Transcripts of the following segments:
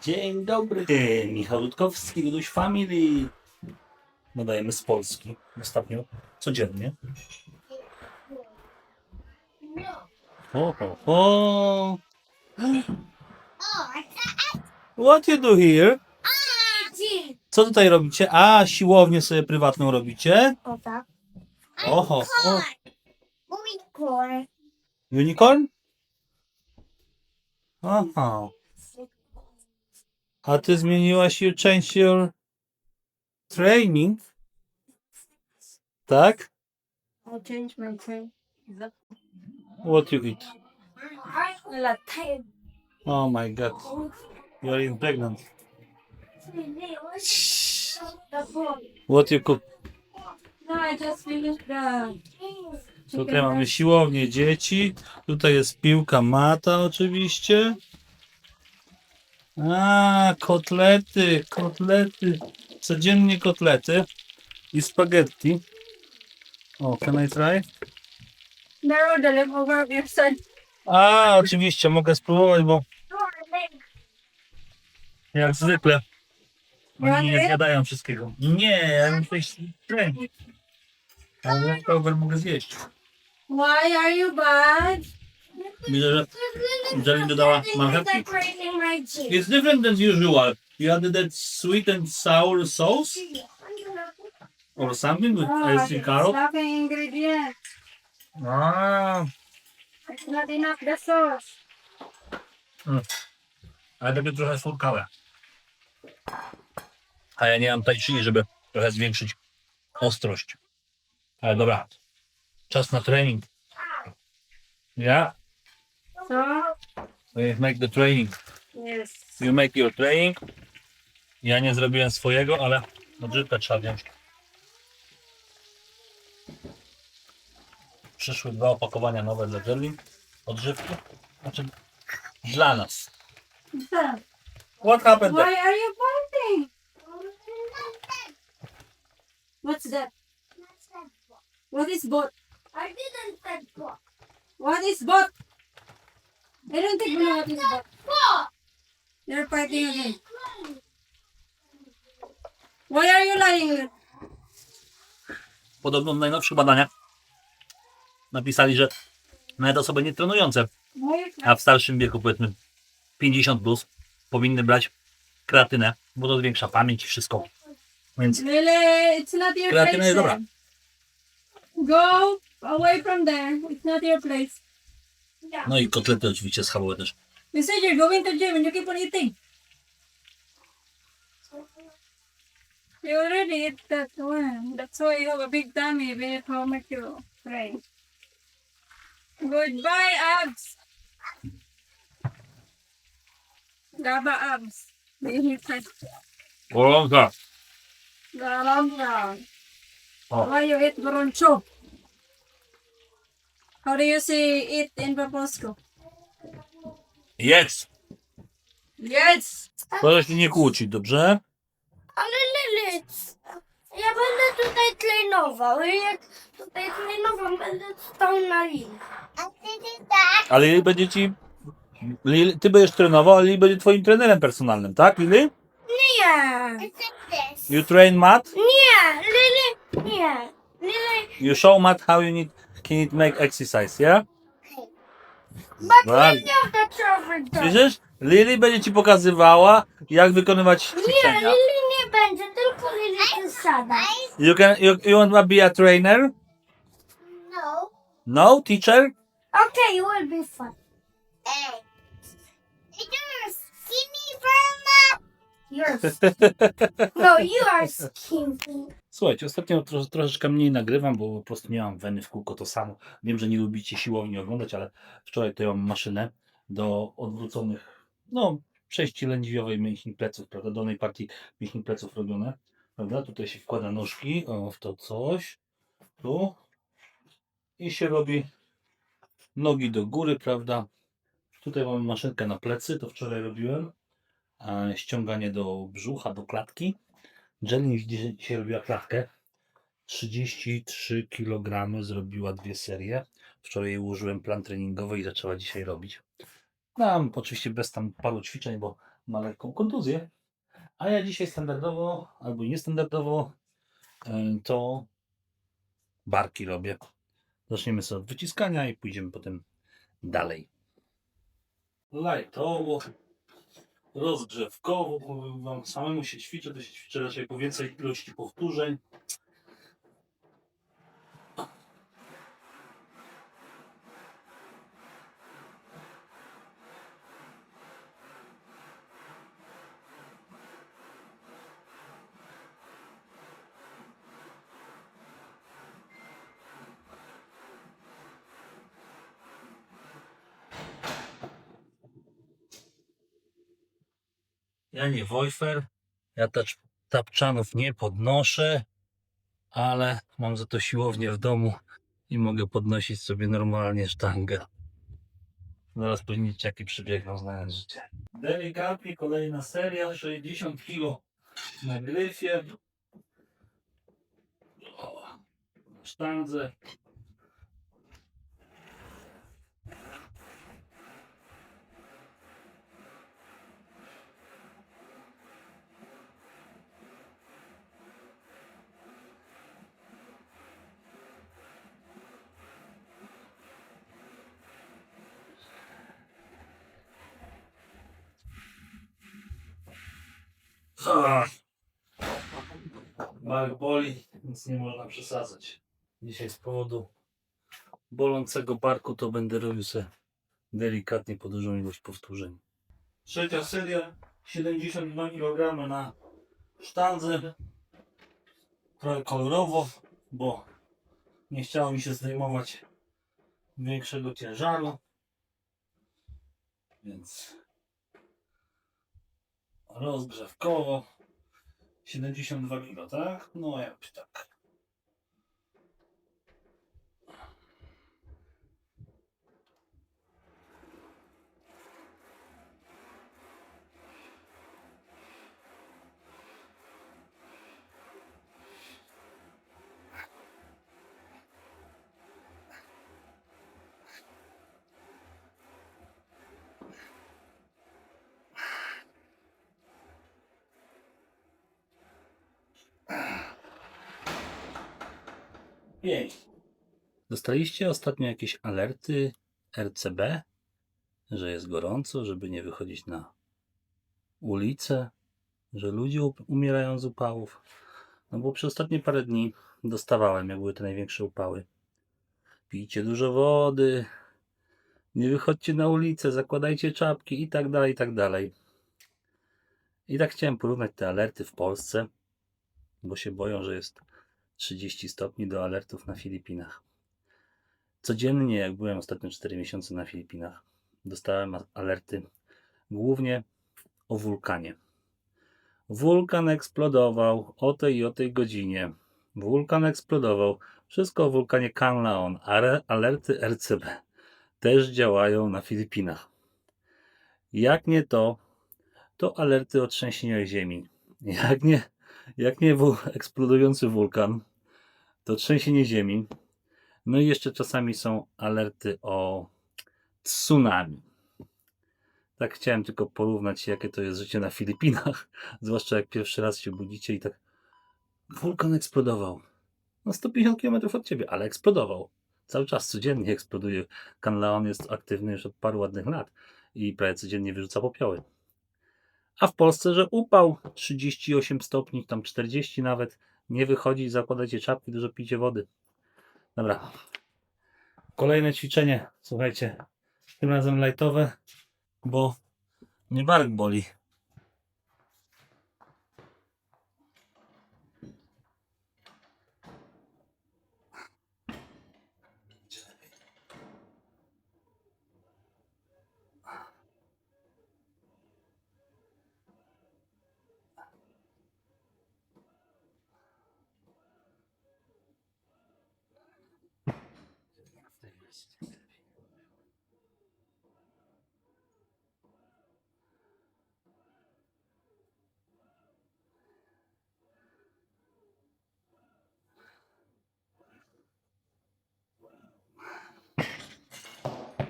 Dzień dobry, Michał Rutkowski, Luduś Family. Nadajemy z Polski ostatnio, codziennie. Ho, ho, ho. What you do here? Co tutaj robicie? A, siłownię sobie prywatną robicie? O tak. Oho, o. Unicorn. Unicorn? Aha. A ty zmieniłaś, you change your training? Tak? I'll change my train. What you eat? Latte. Oh my god. You're pregnant. What you cook? No, I just finished the Tutaj mamy siłownię dzieci. Tutaj jest piłka mata oczywiście. A, kotlety, kotlety. Codziennie kotlety. I spaghetti. O, can I try? Narrow the leftover of your son. A, oczywiście, mogę spróbować, bo jak zwykle oni nie zjadają wszystkiego. Nie, ja muszę iść trening. Ale leftover mogę zjeść. Why are you bad? Widzę, że Jelly dodała marchewki. It's different than usual. You added that sweet and sour sauce or something with I see carrot. Lacking ingredient. Ah, It's not enough the sauce. ale takie trochę słodkawe. A ja nie mam tai chi, żeby trochę zwiększyć ostrość. Ale dobra, czas na trening. Yeah, So, we make the training. yes. You make your training. Ja nie zrobiłem swojego, ale odżywkę trzeba wziąć. Przyszły 2 opakowania nowe dla Jelly. Odżywki. Znaczy dla nas. So, What happened there? why are you pointing? What's that? What is bot? I didn't say bot. What is bot? I don't think you know what is bot. You're fighting again. Why are you lying? Podobno w najnowszych badaniach napisali, że nawet osoby nietrenujące, a w starszym wieku powiedzmy 50 plus, powinny brać kreatynę, bo to zwiększa pamięć i wszystko. Więc Really, it's not your kreatyna place. jest dobra. then. Go away from there. It's not your place. No i kotlety oczywiście schabowe też. You said you're going to gym and you keep on eating. You already ate that one. That's why you have a big tummy when you how much you pray. Goodbye, abs. Gaba abs. Gorąca. Galanga. Oh. Why you eat broncho? How do you say eat in Papolsku? Jedz! Yes. Proszę się nie kłócić, dobrze? Ale Lilith, ja będę tutaj trenował i jak tutaj trenowam, będę stał na linii. A ty tak? Ale Lili będzie ci... Lili, ty będziesz trenował, a Lili będzie twoim trenerem personalnym, tak Lili? Nie. You train Matt? Nie, Lily, nie. Lily, You show Matt how you can it make exercise, yeah? but Bardzo. we know the trophy dog. Słyszysz? Lili będzie ci pokazywała, jak wykonywać Nie, ćwiczenia. Lily nie będzie, tylko Lily zasada. You want to be a trainer? No. No, teacher? Okay, it will be fun. Hey. You're skinny, Verma. No, you are skinny. Słuchajcie, ostatnio troszeczkę mniej nagrywam, bo po prostu nie mam weny w kółko to samo. Wiem, że nie lubicie siłowni oglądać, ale wczoraj to ja mam maszynę do odwróconych, no, przejści lędźwiowej mięśni pleców, prawda, dolnej partii mięśni pleców robione, prawda, tutaj się wkłada nóżki, o, w to coś, tu i się robi nogi do góry, prawda, tutaj mamy maszynkę na plecy, to wczoraj robiłem, ściąganie do brzucha, do klatki. Jelly widzi, że dzisiaj robiła klatkę. 33 kg zrobiła 2 serie. Wczoraj jej ułożyłem plan treningowy i zaczęła dzisiaj robić. No, oczywiście bez tam paru ćwiczeń, bo ma lekką kontuzję. A ja dzisiaj standardowo, albo niestandardowo, to barki robię. Zaczniemy sobie od wyciskania i pójdziemy potem dalej. Lightowo, rozgrzewkowo, powiem wam, samemu się ćwiczę, to się ćwiczę raczej po więcej ilości powtórzeń. Ja nie Wojfer, ja tapczanów nie podnoszę, ale mam za to siłownię w domu i mogę podnosić sobie normalnie sztangę. Zaraz powinniście jaki przybiegną, znając życie. Delikatnie kolejna seria, 60 kg na gryfie. O, na sztandze. Bark boli, więc nie można przesadzać. Dzisiaj z powodu bolącego barku to będę robił sobie delikatnie po dużą ilość powtórzeń. Trzecia seria, 72 kg na sztandze. Trochę kolorowo, bo nie chciało mi się zdejmować większego ciężaru. Więc rozgrzewkowo 72 kg, tak? No jakby tak. Pięknie. Dostaliście ostatnio jakieś alerty RCB, że jest gorąco, żeby nie wychodzić na ulicę, że ludzie umierają z upałów? No bo przez ostatnie parę dni dostawałem, jak były te największe upały. Pijcie dużo wody, nie wychodźcie na ulicę, zakładajcie czapki i tak dalej, i tak dalej. I tak chciałem porównać te alerty w Polsce, bo się boją, że jest 30 stopni do alertów na Filipinach. Codziennie, jak byłem ostatnio 4 miesiące na Filipinach, dostałem alerty głównie o wulkanie. Wulkan eksplodował o tej i o tej godzinie. Wulkan eksplodował. Wszystko o wulkanie Canlaon. Alerty RCB też działają na Filipinach. Jak nie to alerty o trzęsieniach ziemi. Jak nie eksplodujący wulkan, to trzęsienie ziemi. No i jeszcze czasami są alerty o tsunami. Tak chciałem tylko porównać, jakie to jest życie na Filipinach. Zwłaszcza jak pierwszy raz się budzicie i tak wulkan eksplodował. No 150 km od ciebie, ale eksplodował. Cały czas, codziennie eksploduje. Canlaon jest aktywny już od paru ładnych lat i prawie codziennie wyrzuca popioły. A w Polsce, że upał 38 stopni, tam 40 nawet, nie wychodzi, zakładajcie czapki, dużo pijcie wody. Dobra. Kolejne ćwiczenie, słuchajcie, tym razem lightowe, bo mnie bark boli.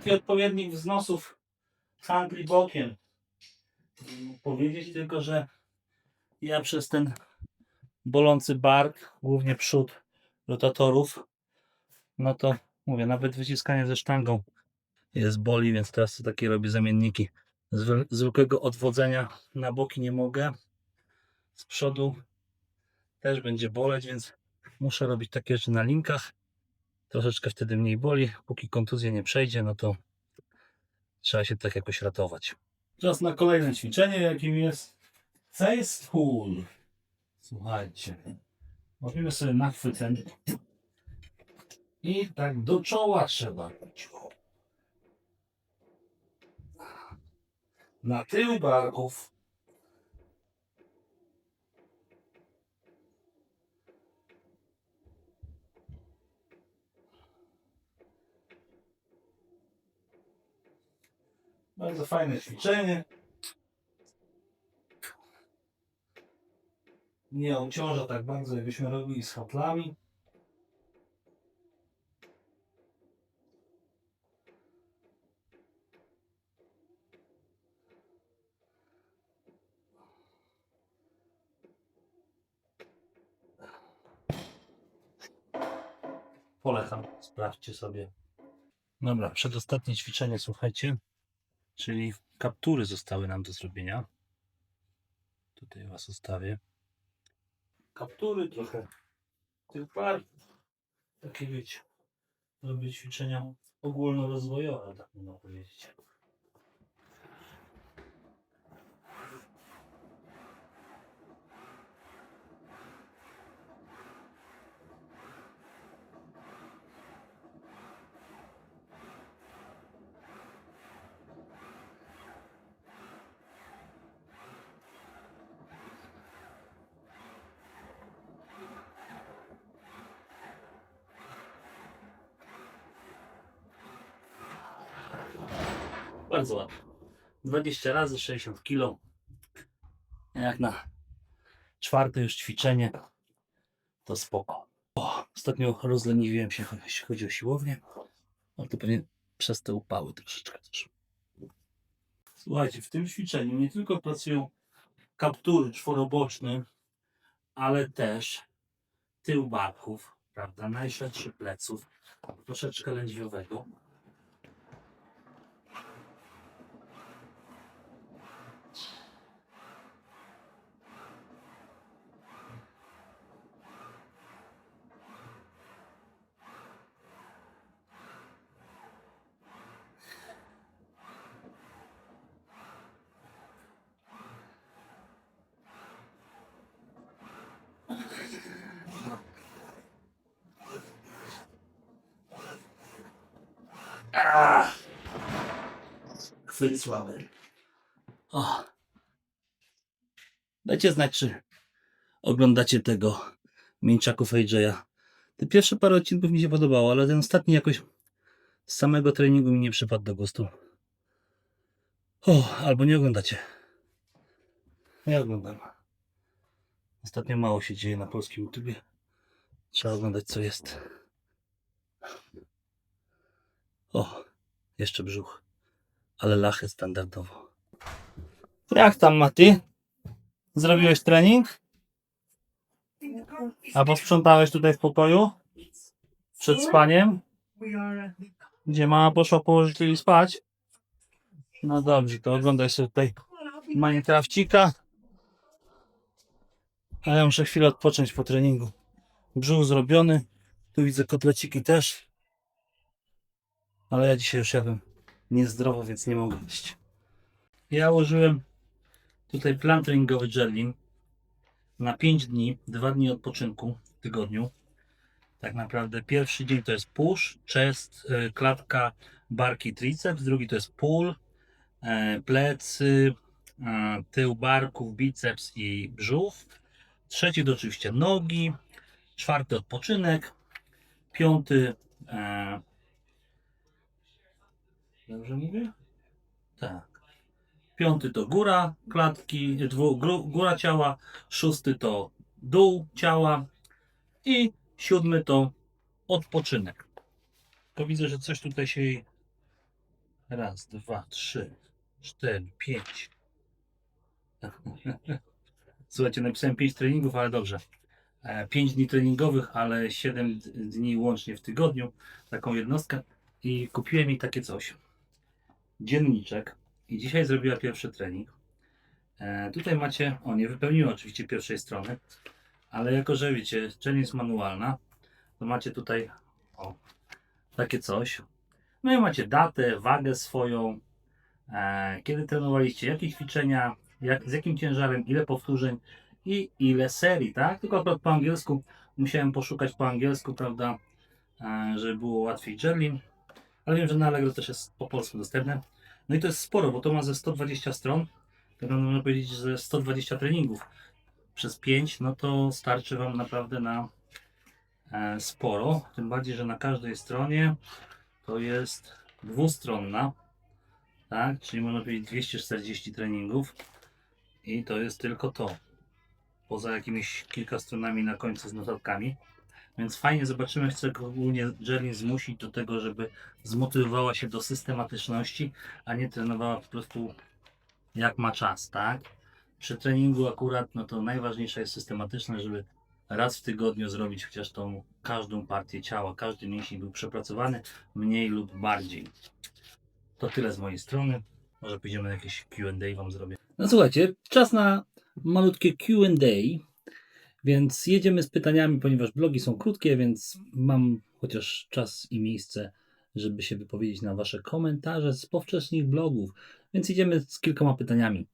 I odpowiednik wznosów handli bokiem. powiedzieć, tylko że ja przez ten bolący bark, głównie przód rotatorów, no to mówię, nawet wyciskanie ze sztangą jest boli, więc teraz to takie robię zamienniki. Zwykłego odwodzenia na boki nie mogę. Z przodu też będzie boleć, więc muszę robić takie rzeczy na linkach. Troszeczkę wtedy mniej boli. Póki kontuzja nie przejdzie, no to trzeba się tak jakoś ratować. Czas na kolejne ćwiczenie, jakim jest face pull. Słuchajcie, robimy sobie nachwycenie i tak do czoła trzeba robić. Na tył barków. Bardzo fajne ćwiczenie. Nie obciąża tak bardzo, jakbyśmy robili z hatlami. Polecam, sprawdźcie sobie. Dobra, przedostatnie ćwiczenie, słuchajcie, czyli kaptury zostały nam do zrobienia. Tutaj was ustawię. Kaptury trochę tych barków. Takie wiecie, robię ćwiczenia ogólnorozwojowe, tak można powiedzieć. Bardzo ładnie. 20 razy 60 kg. Jak na czwarte już ćwiczenie, to spoko. Ostatnio rozleniwiłem się, jeśli chodzi o siłownię, ale to pewnie przez te upały troszeczkę też. Słuchajcie, w tym ćwiczeniu nie tylko pracują kaptury czworoboczne, ale też tył barków, prawda, najszerszy pleców, troszeczkę lędźwiowego. Chwyt słaby. Dajcie znać, czy oglądacie tego mięczaków AJ'a. Te pierwsze parę odcinków mi się podobało, ale ten ostatni jakoś z samego treningu mi nie przypadł do gustu. Albo nie oglądacie. Ja oglądam. Ostatnio mało się dzieje na polskim YouTubie. Trzeba oglądać, co jest. Jeszcze brzuch. Ale lachę standardowo. Jak tam, Maty? Zrobiłeś trening? A posprzątałeś tutaj w pokoju? Przed spaniem? Gdzie mama poszła położyć i spać? No dobrze, to oglądaj sobie tutaj Minecrafcika. A ja muszę chwilę odpocząć po treningu. Brzuch zrobiony. Tu widzę kotleciki też. Ale ja dzisiaj już jadłem niezdrowo, więc nie mogę jeść. Ja użyłem tutaj plan treningowy Jelly na 5 dni, 2 dni odpoczynku w tygodniu. Tak naprawdę pierwszy dzień to jest push, chest, klatka, barki, triceps. Drugi to jest pull, plecy, tył barków, biceps i brzuch. Trzeci to oczywiście nogi. Czwarty odpoczynek. Piąty, dobrze mówię? Tak. Piąty to góra klatki, góra ciała. Szósty to dół ciała. I siódmy to odpoczynek. To widzę, że coś tutaj się... Raz, dwa, trzy, cztery, pięć. Słuchajcie, napisałem 5 treningów, ale dobrze. 5 dni treningowych, ale 7 dni łącznie w tygodniu. Taką jednostkę. I kupiłem jej takie coś. Dzienniczek. I dzisiaj zrobiła pierwszy trening. Tutaj macie, nie wypełniłem oczywiście pierwszej strony, ale jako, że wiecie, część jest manualna, to macie tutaj takie coś. No i macie datę, wagę swoją, kiedy trenowaliście, jakie ćwiczenia, z jakim ciężarem, ile powtórzeń i ile serii, tak? Tylko akurat po angielsku musiałem poszukać po angielsku, prawda, żeby było łatwiej Jerlin, ale wiem, że na Allegro też jest po polsku dostępne. No i to jest sporo, bo to ma ze 120 stron, tak można powiedzieć, że 120 treningów przez 5, no to starczy Wam naprawdę na sporo, tym bardziej, że na każdej stronie to jest dwustronna, tak, czyli można powiedzieć 240 treningów i to jest tylko to, poza jakimiś kilka stronami na końcu z notatkami, więc fajnie zobaczymy, chcę ogólnie Jerlin zmusić do tego, żeby zmotywowała się do systematyczności, a nie trenowała po prostu jak ma czas, tak? Przy treningu akurat, no to najważniejsza jest systematyczność, żeby raz w tygodniu zrobić chociaż tą każdą partię ciała, każdy mięsień był przepracowany mniej lub bardziej. To tyle z mojej strony. Może pójdziemy na jakieś Q&A Wam zrobię. No słuchajcie, czas na malutkie Q&A, więc jedziemy z pytaniami, ponieważ blogi są krótkie, więc mam chociaż czas i miejsce, żeby się wypowiedzieć na Wasze komentarze z powcześnich blogów. Więc idziemy z kilkoma pytaniami.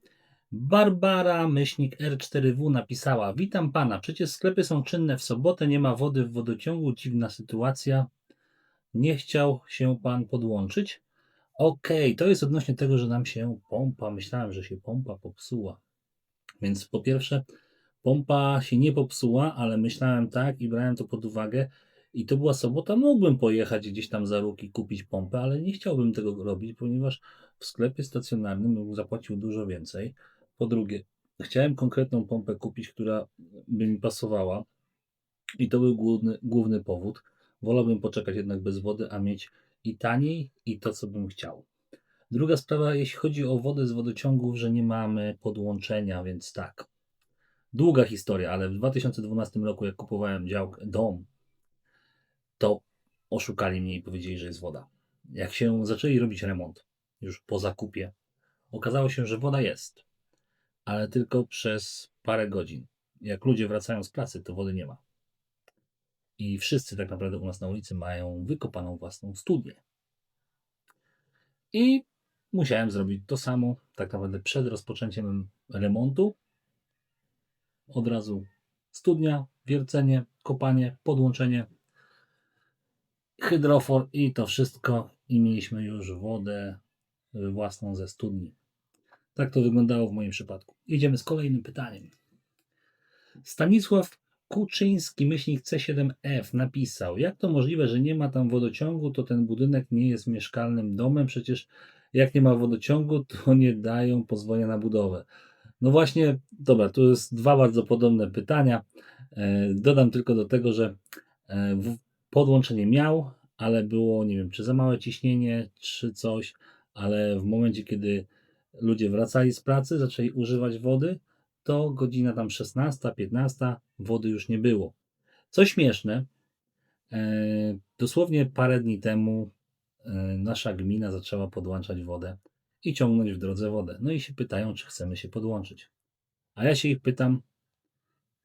Barbara R4W napisała: witam Pana, przecież sklepy są czynne w sobotę, nie ma wody w wodociągu, dziwna sytuacja. Nie chciał się Pan podłączyć? Okej, to jest odnośnie tego, że nam się pompa, myślałem, że się pompa popsuła. Więc po pierwsze, pompa się nie popsuła, ale myślałem tak i brałem to pod uwagę. I to była sobota, mógłbym pojechać gdzieś tam za róg i kupić pompę, ale nie chciałbym tego robić, ponieważ w sklepie stacjonarnym bym zapłacił dużo więcej. Po drugie, chciałem konkretną pompę kupić, która by mi pasowała i to był główny powód. Wolałbym poczekać jednak bez wody, a mieć i taniej, i to, co bym chciał. Druga sprawa, jeśli chodzi o wodę z wodociągów, że nie mamy podłączenia, więc tak. Długa historia, ale w 2012 roku, jak kupowałem dom, to oszukali mnie i powiedzieli, że jest woda. Jak się zaczęli robić remont, już po zakupie, okazało się, że woda jest, ale tylko przez parę godzin. Jak ludzie wracają z pracy, to wody nie ma. I wszyscy tak naprawdę u nas na ulicy mają wykopaną własną studnię. I musiałem zrobić to samo, tak naprawdę przed rozpoczęciem remontu. Od razu studnia, wiercenie, kopanie, podłączenie, hydrofor i to wszystko. I mieliśmy już wodę własną ze studni. Tak to wyglądało w moim przypadku. Idziemy z kolejnym pytaniem. Stanisław Kuczyński, myślnik C7F napisał: jak to możliwe, że nie ma tam wodociągu, to ten budynek nie jest mieszkalnym domem, przecież jak nie ma wodociągu, to nie dają pozwolenia na budowę. No właśnie, dobra, tu jest dwa bardzo podobne pytania. Dodam tylko do tego, że podłączenie miał, ale było, nie wiem, czy za małe ciśnienie, czy coś, ale w momencie, kiedy ludzie wracali z pracy, zaczęli używać wody, to godzina tam 16, 15, wody już nie było. Co śmieszne, dosłownie parę dni temu nasza gmina zaczęła podłączać wodę i ciągnąć w drodze wodę. No i się pytają, czy chcemy się podłączyć. A ja się ich pytam,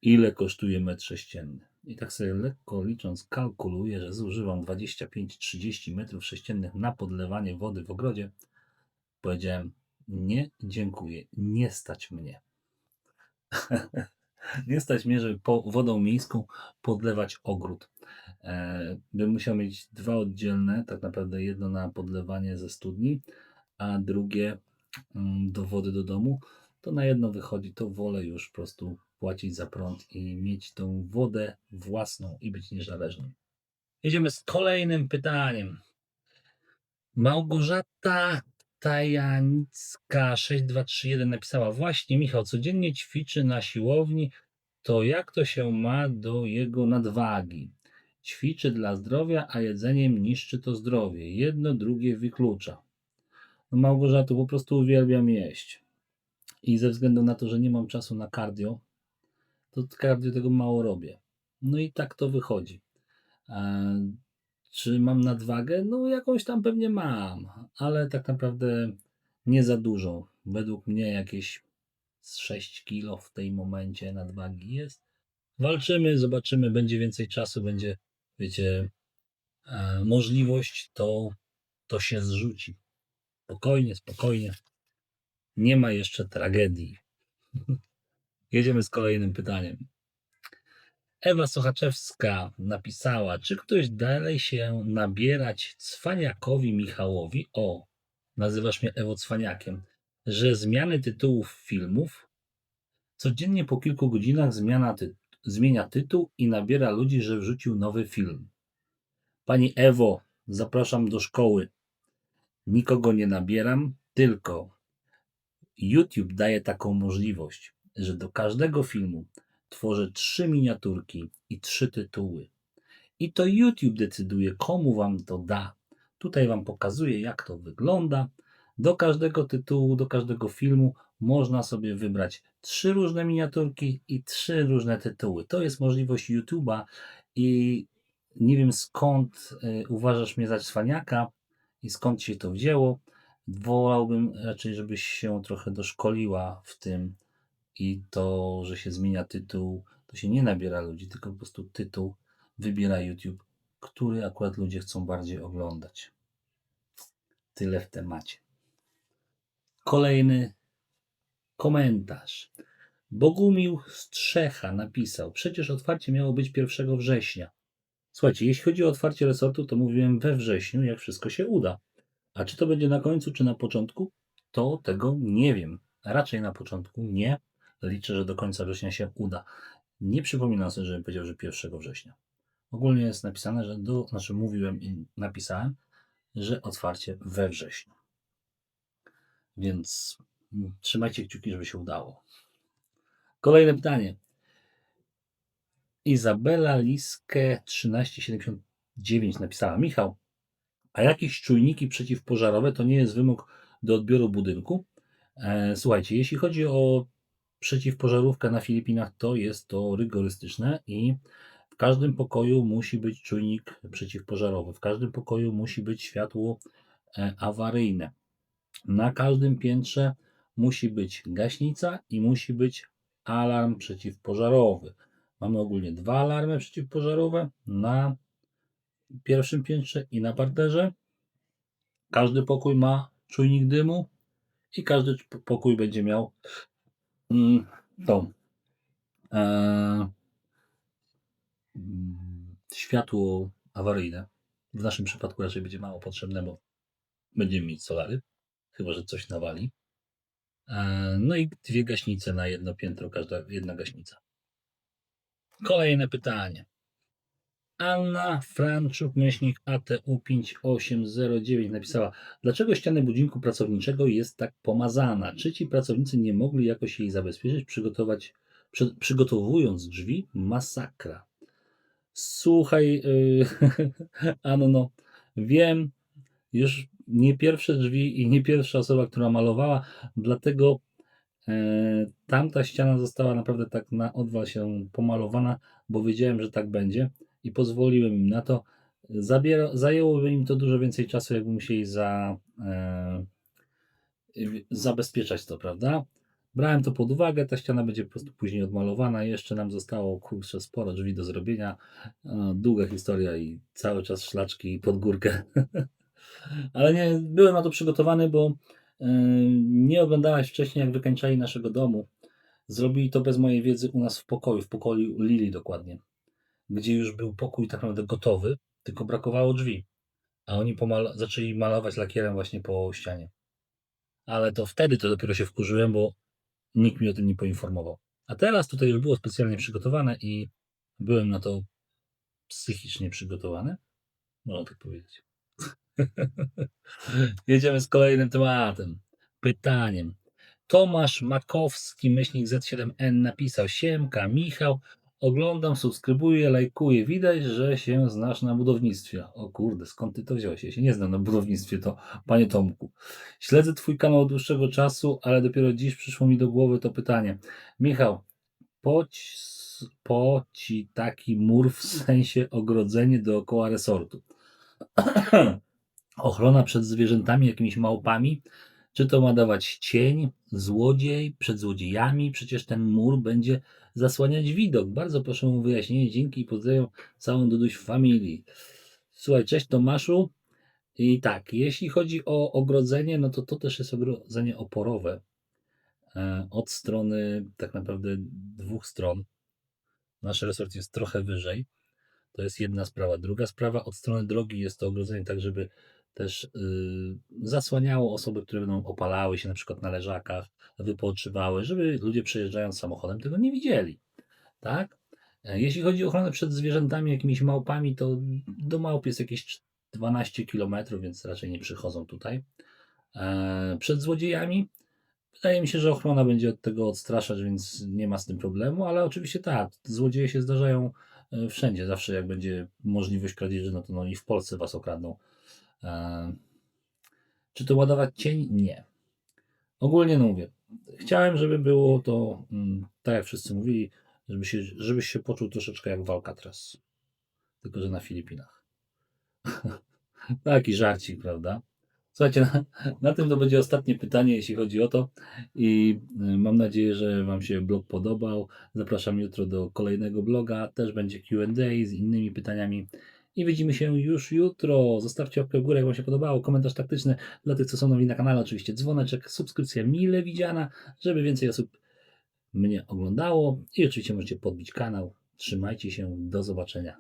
ile kosztuje metr sześcienny. I tak sobie lekko licząc kalkuluję, że zużywam 25-30 metrów sześciennych na podlewanie wody w ogrodzie. Powiedziałem: nie, dziękuję, nie stać mnie. Nie stać mnie, żeby wodą miejską podlewać ogród. Bym musiał mieć dwa oddzielne, tak naprawdę jedno na podlewanie ze studni, a drugie do wody do domu. To na jedno wychodzi, to wolę już po prostu płacić za prąd i mieć tą wodę własną i być niezależnym. Jedziemy z kolejnym pytaniem. Małgorzata Tajanicka 6231 napisała: właśnie Michał codziennie ćwiczy na siłowni, to jak to się ma do jego nadwagi? Ćwiczy dla zdrowia, a jedzeniem niszczy to zdrowie. Jedno drugie wyklucza. No Małgorzata, po prostu uwielbiam jeść. i ze względu na to, że nie mam czasu na cardio, to cardio tego mało robię. No i tak to wychodzi. Czy mam nadwagę? No jakąś tam pewnie mam, ale tak naprawdę nie za dużo. Według mnie jakieś z 6 kilo w tej momencie nadwagi jest. Walczymy, zobaczymy, będzie więcej czasu, będzie, wiecie, możliwość, to się zrzuci. Spokojnie, spokojnie. Nie ma jeszcze tragedii. Jedziemy z kolejnym pytaniem. Ewa Sochaczewska napisała, czy ktoś dalej się nabierać Cwaniakowi Michałowi, nazywasz mnie Ewo Cwaniakiem, że zmiany tytułów filmów codziennie po kilku godzinach zmienia tytuł i nabiera ludzi, że wrzucił nowy film. Pani Ewo, zapraszam do szkoły. Nikogo nie nabieram, tylko YouTube daje taką możliwość, że do każdego filmu tworzę 3 miniaturki i 3 tytuły. I to YouTube decyduje, komu wam to da. Tutaj wam pokazuję, jak to wygląda. Do każdego tytułu, do każdego filmu można sobie wybrać 3 różne miniaturki i 3 różne tytuły. To jest możliwość YouTube'a i nie wiem, skąd uważasz mnie za cwaniaka i skąd się to wzięło. Wolałbym raczej, żebyś się trochę doszkoliła w tym i to, że się zmienia tytuł, to się nie nabiera ludzi, tylko po prostu tytuł wybiera YouTube, który akurat ludzie chcą bardziej oglądać. Tyle w temacie. Kolejny komentarz. Bogumił Strzecha napisał, przecież otwarcie miało być 1 września. Słuchajcie, jeśli chodzi o otwarcie resortu, to mówiłem we wrześniu, jak wszystko się uda. A czy to będzie na końcu, czy na początku, to tego nie wiem. Raczej na początku nie. Liczę, że do końca września się uda. Nie przypominam sobie, żebym powiedział, że 1 września. Ogólnie jest napisane, że mówiłem i napisałem, że otwarcie we wrześniu. Więc trzymajcie kciuki, żeby się udało. Kolejne pytanie. Izabela Liskę 1379 napisała. Michał, a jakieś czujniki przeciwpożarowe to nie jest wymóg do odbioru budynku? Słuchajcie, jeśli chodzi o przeciwpożarówkę na Filipinach, to jest to rygorystyczne i w każdym pokoju musi być czujnik przeciwpożarowy. W każdym pokoju musi być światło awaryjne. Na każdym piętrze musi być gaśnica i musi być alarm przeciwpożarowy. Mamy ogólnie 2 alarmy przeciwpożarowe na pierwszym piętrze i na parterze. Każdy pokój ma czujnik dymu i każdy pokój będzie miał światło awaryjne. W naszym przypadku raczej będzie mało potrzebne, bo będziemy mieć solary, chyba że coś nawali. No i 2 gaśnice na jedno piętro, każda jedna gaśnica. Kolejne pytanie. Anna Franczuk, myślnik ATU 5809 napisała, dlaczego ściana budynku pracowniczego jest tak pomazana? Czy ci pracownicy nie mogli jakoś jej zabezpieczyć, przygotowując drzwi? Masakra. Słuchaj, Anno, wiem, już nie pierwsze drzwi i nie pierwsza osoba, która malowała, dlatego tamta ściana została naprawdę tak na odwal się pomalowana, bo wiedziałem, że tak będzie i pozwoliłem im na to. Zajęłoby im to dużo więcej czasu, jakby musieli zabezpieczać to, prawda? Brałem to pod uwagę, ta ściana będzie po prostu później odmalowana, jeszcze nam zostało kurczę sporo drzwi do zrobienia, długa historia i cały czas szlaczki i pod górkę. Ale nie byłem na to przygotowany, bo nie oglądałaś wcześniej, jak wykańczali naszego domu. Zrobili to bez mojej wiedzy u nas w pokoju Lili dokładnie, gdzie już był pokój tak naprawdę gotowy, tylko brakowało drzwi, a oni zaczęli malować lakierem właśnie po ścianie. Ale to wtedy to dopiero się wkurzyłem, bo nikt mi o tym nie poinformował. A teraz tutaj już było specjalnie przygotowane i byłem na to psychicznie przygotowany, można tak powiedzieć. Jedziemy z kolejnym tematem. Pytaniem. Tomasz Makowski, myślnik Z7N napisał: Siemka, Michał, Oglądam, subskrybuję, lajkuję. Widać, że się znasz na budownictwie. O kurde, skąd ty to wziąłeś? Ja się nie znam na budownictwie, to panie Tomku. Śledzę twój kanał od dłuższego czasu, ale dopiero dziś przyszło mi do głowy to pytanie. Michał, po ci taki mur w sensie ogrodzenie dookoła resortu. Ochrona przed zwierzętami, jakimiś małpami? Czy to ma dawać cień, złodziej, przed złodziejami? Przecież ten mur będzie zasłaniać widok. Bardzo proszę o wyjaśnienie. Dzięki i pozdrawiam całą Duduś Family. Słuchaj, cześć Tomaszu. I tak, jeśli chodzi o ogrodzenie, no to też jest ogrodzenie oporowe. Od strony, tak naprawdę dwóch stron. Nasz resort jest trochę wyżej. To jest jedna sprawa. Druga sprawa, od strony drogi jest to ogrodzenie tak, żeby też zasłaniało osoby, które będą opalały się na przykład na leżakach, wypoczywały, żeby ludzie przejeżdżając samochodem tego nie widzieli. Tak? Jeśli chodzi o ochronę przed zwierzętami, jakimiś małpami, to do małp jest jakieś 12 km, więc raczej nie przychodzą tutaj. Przed złodziejami wydaje mi się, że ochrona będzie od tego odstraszać, więc nie ma z tym problemu, ale oczywiście tak, złodzieje się zdarzają wszędzie. Zawsze jak będzie możliwość kradzieży, no to no i w Polsce was okradną. Czy to ładować cień? Nie. Ogólnie no mówię, chciałem, żeby było to tak jak wszyscy mówili, żebyś się poczuł troszeczkę jak w Alcatraz. Tylko, że na Filipinach. Taki żarcik, prawda? Słuchajcie, na tym to będzie ostatnie pytanie, jeśli chodzi o to. I mam nadzieję, że Wam się blog podobał. Zapraszam jutro do kolejnego bloga. Też będzie QA z innymi pytaniami. I widzimy się już jutro. Zostawcie łapkę w górę, jak Wam się podobało. Komentarz taktyczny dla tych, co są nowi na kanale. Oczywiście dzwoneczek, subskrypcja mile widziana, żeby więcej osób mnie oglądało. I oczywiście możecie podbić kanał. Trzymajcie się. Do zobaczenia.